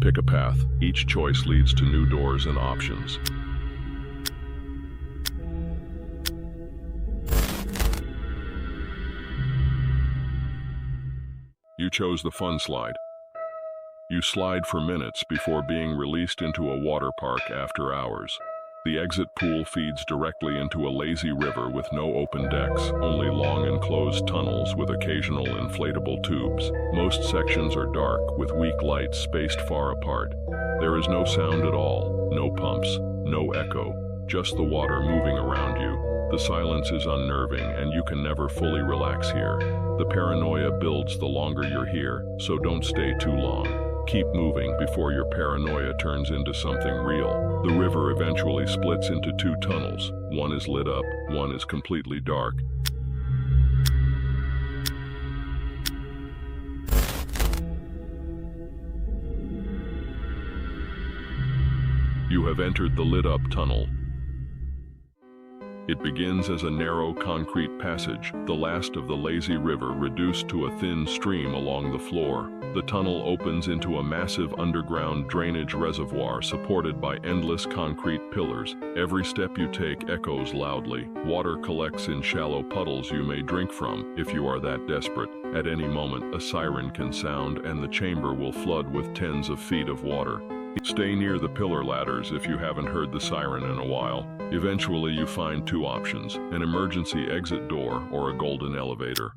Pick a path. Each choice leads to new doors and options. You chose the fun slide. You slide for minutes before being released into a water park after hours. The exit pool feeds directly into a lazy river with no open decks, only long enclosed tunnels with occasional inflatable tubes. Most sections are dark, with weak lights spaced far apart. There is no sound at all, no pumps, no echo, just the water moving around you. The silence is unnerving, and you can never fully relax here. The paranoia builds the longer you're here, so don't stay too long. Keep moving before your paranoia turns into something real. The river eventually splits into two tunnels. One is lit up, one is completely dark. You have entered the lit-up tunnel. It begins as a narrow concrete passage, the last of the lazy river reduced to a thin stream along the floor. The tunnel opens into a massive underground drainage reservoir supported by endless concrete pillars. Every step you take echoes loudly. Water collects in shallow puddles you may drink from if you are that desperate. At any moment, a siren can sound and the chamber will flood with tens of feet of water. Stay near the pillar ladders if you haven't heard the siren in a while. Eventually you find two options, an emergency exit door or a golden elevator.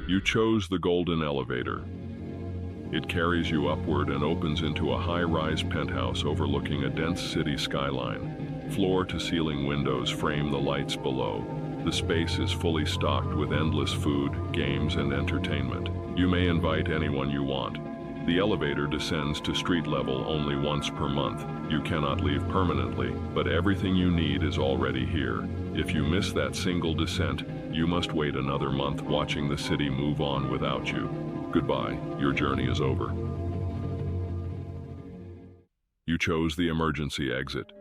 You chose the golden elevator. It carries you upward and opens into a high-rise penthouse overlooking a dense city skyline. Floor-to-ceiling windows frame the lights below. The space is fully stocked with endless food, games, and entertainment. You may invite anyone you want. The elevator descends to street level only once per month. You cannot leave permanently, but everything you need is already here. If you miss that single descent, you must wait another month watching the city move on without you. Goodbye, your journey is over. You chose the emergency exit.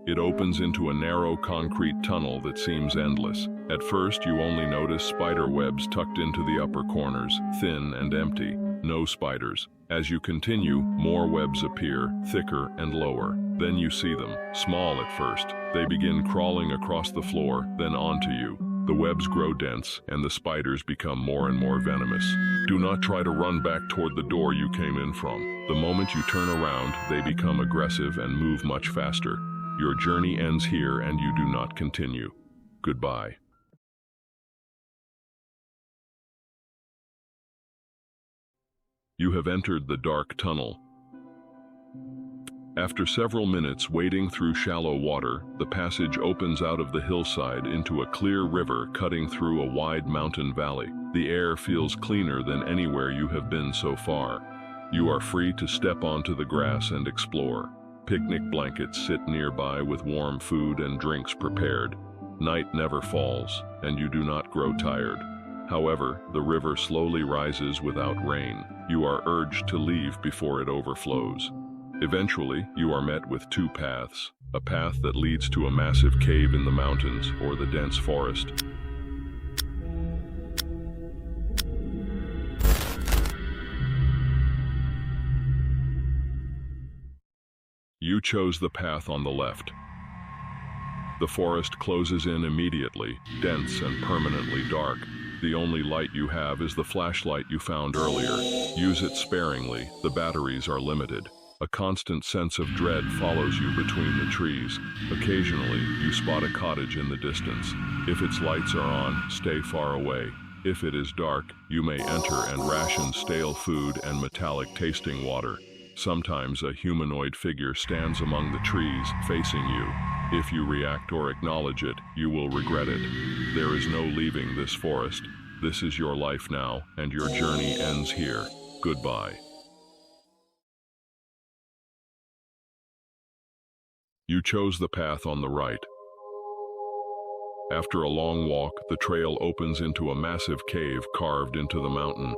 It opens into a narrow concrete tunnel that seems endless. At first, you only notice spider webs tucked into the upper corners, thin and empty. No spiders. As you continue, more webs appear, thicker and lower. Then you see them, small at first. They begin crawling across the floor, then onto you. The webs grow dense, and the spiders become more and more venomous. Do not try to run back toward the door you came in from. The moment you turn around, they become aggressive and move much faster. Your journey ends here and you do not continue. Goodbye. You have entered the dark tunnel. After several minutes wading through shallow water, the passage opens out of the hillside into a clear river cutting through a wide mountain valley. The air feels cleaner than anywhere you have been so far. You are free to step onto the grass and explore. Picnic blankets sit nearby with warm food and drinks prepared. Night never falls, and you do not grow tired. However, the river slowly rises without rain. You are urged to leave before it overflows. Eventually, you are met with two paths, a path that leads to a massive cave in the mountains or the dense forest. You chose the path on the left. The forest closes in immediately, dense and permanently dark. The only light you have is the flashlight you found earlier. Use it sparingly, the batteries are limited. A constant sense of dread follows you between the trees. Occasionally, you spot a cottage in the distance. If its lights are on, stay far away. If it is dark, you may enter and ration stale food and metallic tasting water. Sometimes a humanoid figure stands among the trees, facing you. If you react or acknowledge it, you will regret it. There is no leaving this forest. This is your life now, and your journey ends here. Goodbye. You chose the path on the right. After a long walk, the trail opens into a massive cave carved into the mountain.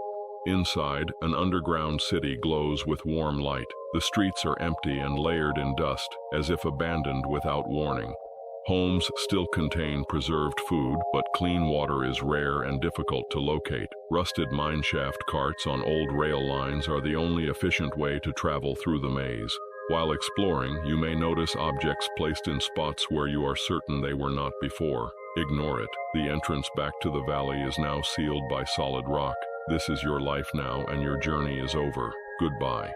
Inside, an underground city glows with warm light. The streets are empty and layered in dust, as if abandoned without warning. Homes still contain preserved food, but clean water is rare and difficult to locate. Rusted mineshaft carts on old rail lines are the only efficient way to travel through the maze. While exploring, you may notice objects placed in spots where you are certain they were not before. Ignore it. The entrance back to the valley is now sealed by solid rock. This is your life now, and your journey is over. Goodbye.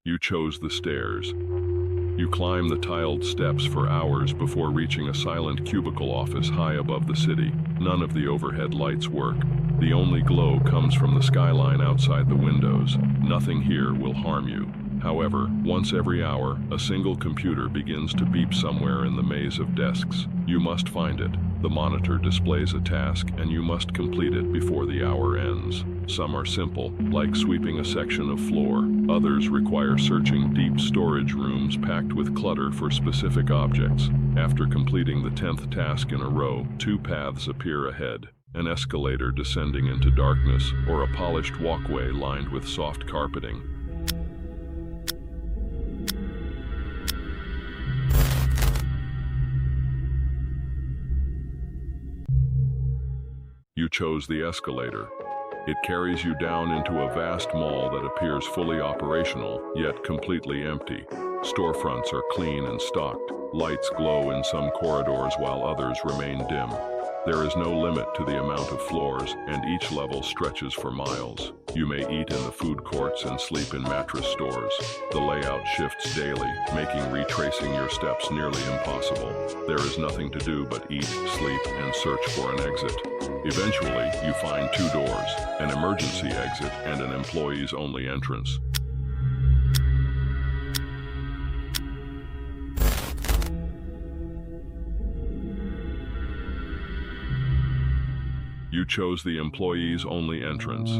You chose the stairs. You climb the tiled steps for hours before reaching a silent cubicle office high above the city. None of the overhead lights work. The only glow comes from the skyline outside the windows. Nothing here will harm you. However, once every hour, a single computer begins to beep somewhere in the maze of desks. You must find it. The monitor displays a task, and you must complete it before the hour ends. Some are simple, like sweeping a section of floor. Others require searching deep storage rooms packed with clutter for specific objects. After completing the 10th task in a row, 2 paths appear ahead. An escalator descending into darkness, or a polished walkway lined with soft carpeting. You chose the escalator. It carries you down into a vast mall that appears fully operational, yet completely empty. Storefronts are clean and stocked. Lights glow in some corridors while others remain dim. There is no limit to the amount of floors, and each level stretches for miles. You may eat in the food courts and sleep in mattress stores. The layout shifts daily, making retracing your steps nearly impossible. There is nothing to do but eat, sleep, and search for an exit. Eventually, you find 2 doors, an emergency exit and an employees-only entrance. You chose the employees-only entrance.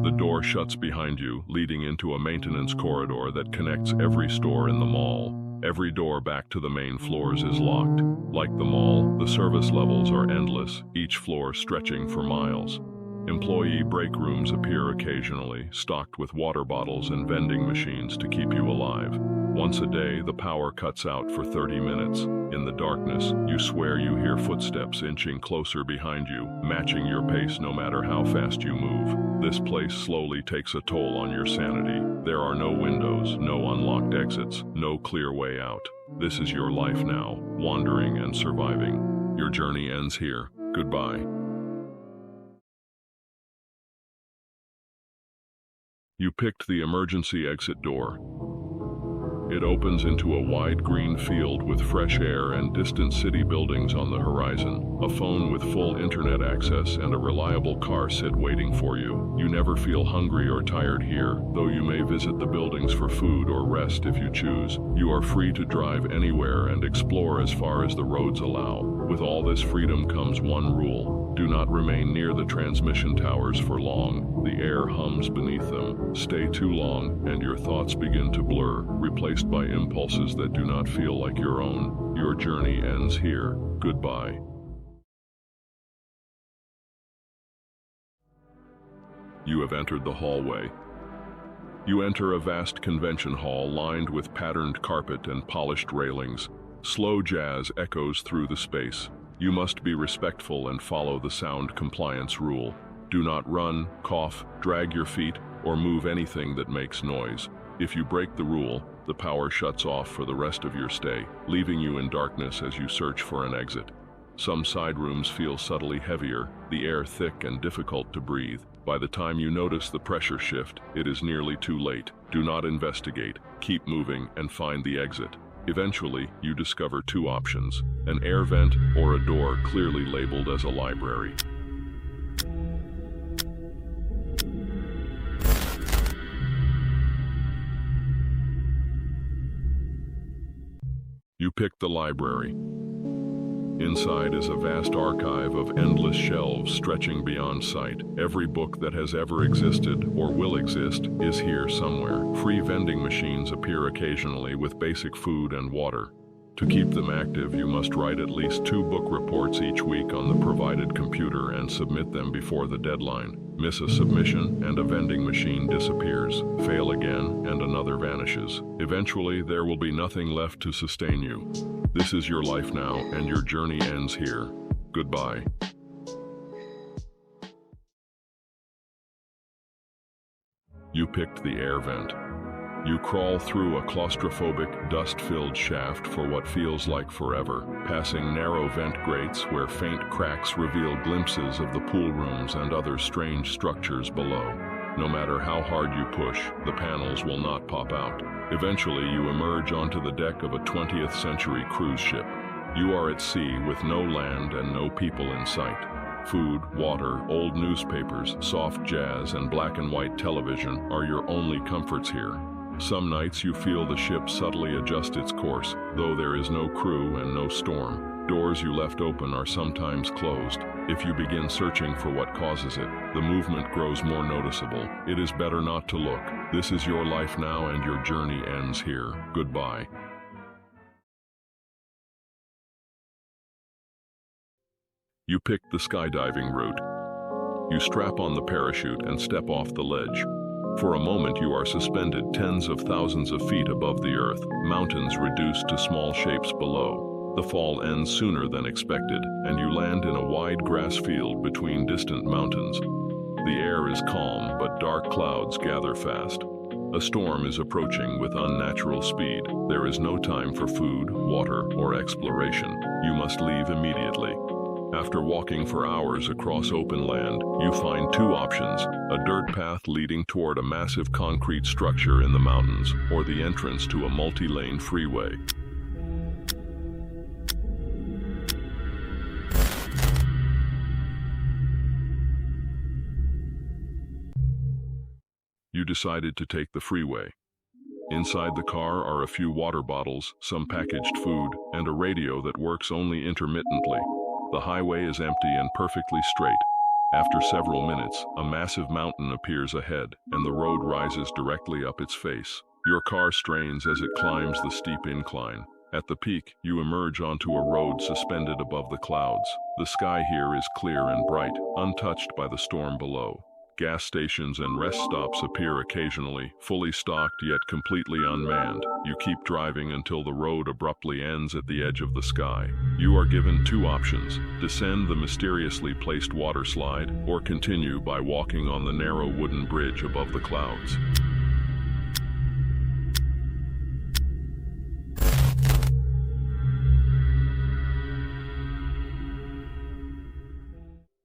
The door shuts behind you, leading into a maintenance corridor that connects every store in the mall. Every door back to the main floors is locked. Like the mall, the service levels are endless, each floor stretching for miles. Employee break rooms appear occasionally, stocked with water bottles and vending machines to keep you alive. Once a day, the power cuts out for 30 minutes. In the darkness, you swear you hear footsteps inching closer behind you, matching your pace no matter how fast you move. This place slowly takes a toll on your sanity. There are no windows, no unlocked exits, no clear way out. This is your life now, wandering and surviving. Your journey ends here. Goodbye. You picked the emergency exit door. It opens into a wide green field with fresh air and distant city buildings on the horizon. A phone with full internet access and a reliable car sit waiting for you. You never feel hungry or tired here, though you may visit the buildings for food or rest if you choose. You are free to drive anywhere and explore as far as the roads allow. With all this freedom comes one rule. Do not remain near the transmission towers for long. The air hums beneath them. Stay too long, and your thoughts begin to blur, replaced by impulses that do not feel like your own. Your journey ends here. Goodbye. You have entered the hallway. You enter a vast convention hall lined with patterned carpet and polished railings. Slow jazz echoes through the space. You must be respectful and follow the sound compliance rule. Do not run, cough, drag your feet, or move anything that makes noise. If you break the rule, the power shuts off for the rest of your stay, leaving you in darkness as you search for an exit. Some side rooms feel subtly heavier, the air thick and difficult to breathe. By the time you notice the pressure shift, it is nearly too late. Do not investigate, keep moving, and find the exit. Eventually, you discover 2 options, an air vent or a door clearly labeled as a library. You pick the library. Inside is a vast archive of endless shelves stretching beyond sight. Every book that has ever existed or will exist is here somewhere. Free vending machines appear occasionally with basic food and water. To keep them active, you must write at least 2 book reports each week on the provided computer and submit them before the deadline. Miss a submission and a vending machine disappears. Fail again and another vanishes. Eventually, there will be nothing left to sustain you. This is your life now, and your journey ends here. Goodbye. You picked the air vent. You crawl through a claustrophobic, dust-filled shaft for what feels like forever, passing narrow vent grates where faint cracks reveal glimpses of the pool rooms and other strange structures below. No matter how hard you push, the panels will not pop out. Eventually, you emerge onto the deck of a 20th century cruise ship. You are at sea with no land and no people in sight. Food, water, old newspapers, soft jazz, and black and white television are your only comforts here. Some nights you feel the ship subtly adjust its course, though there is no crew and no storm. Doors you left open are sometimes closed. If you begin searching for what causes it, the movement grows more noticeable. It is better not to look. This is your life now, and your journey ends here. Goodbye. You pick the skydiving route. You strap on the parachute and step off the ledge. For a moment you are suspended tens of thousands of feet above the earth, mountains reduced to small shapes below. The fall ends sooner than expected, and you land in a wide grass field between distant mountains. The air is calm, but dark clouds gather fast. A storm is approaching with unnatural speed. There is no time for food, water, or exploration. You must leave immediately. After walking for hours across open land, you find 2 options: a dirt path leading toward a massive concrete structure in the mountains, or the entrance to a multi-lane freeway. You decided to take the freeway. Inside the car are a few water bottles, some packaged food, and a radio that works only intermittently. The highway is empty and perfectly straight. After several minutes, a massive mountain appears ahead, and the road rises directly up its face. Your car strains as it climbs the steep incline. At the peak, you emerge onto a road suspended above the clouds. The sky here is clear and bright, untouched by the storm below. Gas stations and rest stops appear occasionally, fully stocked yet completely unmanned. You keep driving until the road abruptly ends at the edge of the sky. You are given 2 options: descend the mysteriously placed water slide, or continue by walking on the narrow wooden bridge above the clouds.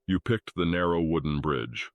You picked the narrow wooden bridge.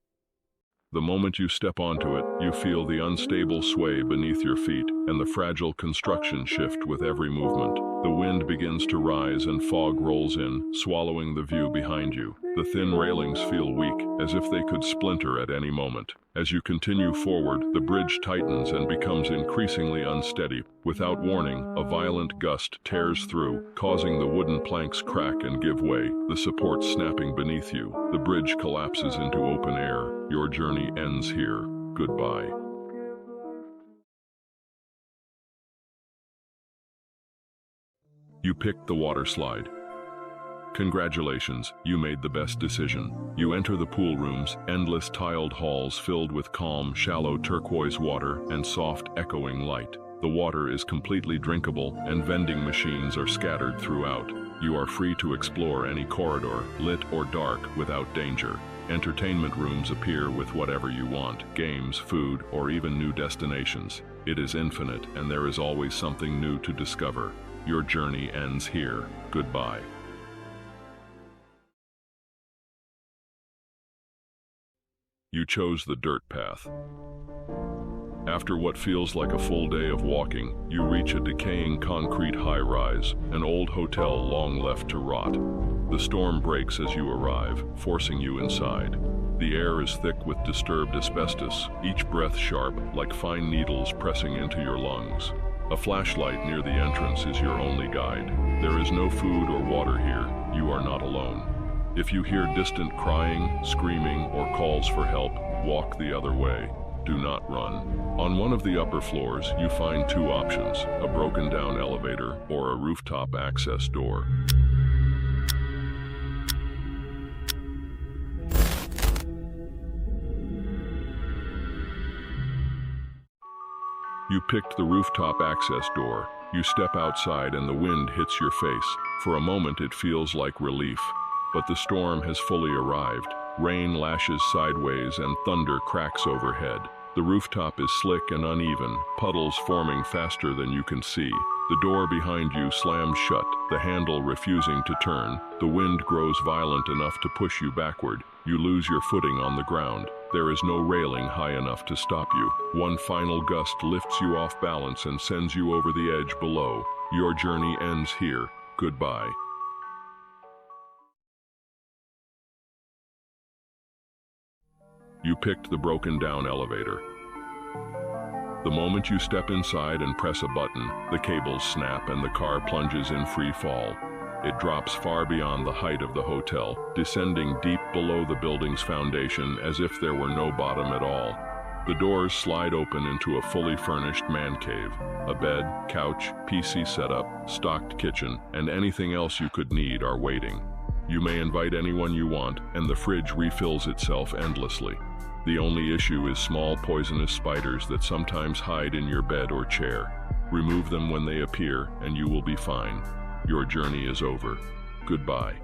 The moment you step onto it, you feel the unstable sway beneath your feet and the fragile construction shift with every movement. The wind begins to rise and fog rolls in, swallowing the view behind you. The thin railings feel weak, as if they could splinter at any moment. As you continue forward, the bridge tightens and becomes increasingly unsteady. Without warning, a violent gust tears through, causing the wooden planks crack and give way, the support snapping beneath you. The bridge collapses into open air. Your journey ends here. Goodbye. You picked the water slide. Congratulations, you made the best decision. You enter the pool rooms, endless tiled halls filled with calm, shallow turquoise water and soft, echoing light. The water is completely drinkable, and vending machines are scattered throughout. You are free to explore any corridor, lit or dark, without danger. Entertainment rooms appear with whatever you want: games, food, or even new destinations. It is infinite, and there is always something new to discover. Your journey ends here. Goodbye. You chose the dirt path. After what feels like a full day of walking, you reach a decaying concrete high-rise, an old hotel long left to rot. The storm breaks as you arrive, forcing you inside. The air is thick with disturbed asbestos, each breath sharp, like fine needles pressing into your lungs. A flashlight near the entrance is your only guide. There is no food or water here. You are not alone. If you hear distant crying, screaming, or calls for help, walk the other way. do not run. On one of the upper floors, you find two options, a broken down elevator or a rooftop access door. You picked the rooftop access door. You step outside and the wind hits your face. For a moment it feels like relief. But the storm has fully arrived. Rain lashes sideways and thunder cracks overhead. The rooftop is slick and uneven, puddles forming faster than you can see. The door behind you slams shut, the handle refusing to turn. The wind grows violent enough to push you backward. You lose your footing on the ground. There is no railing high enough to stop you. One final gust lifts you off balance and sends you over the edge below. Your journey ends here. Goodbye. You picked the broken down elevator. The moment you step inside and press a button, the cables snap and the car plunges in free fall. It drops far beyond the height of the hotel, descending deep below the building's foundation as if there were no bottom at all. The doors slide open into a fully furnished man cave. A bed, couch, PC setup, stocked kitchen, and anything else you could need are waiting. You may invite anyone you want, and the fridge refills itself endlessly. The only issue is small poisonous spiders that sometimes hide in your bed or chair. Remove them when they appear, and you will be fine. Your journey is over. Goodbye.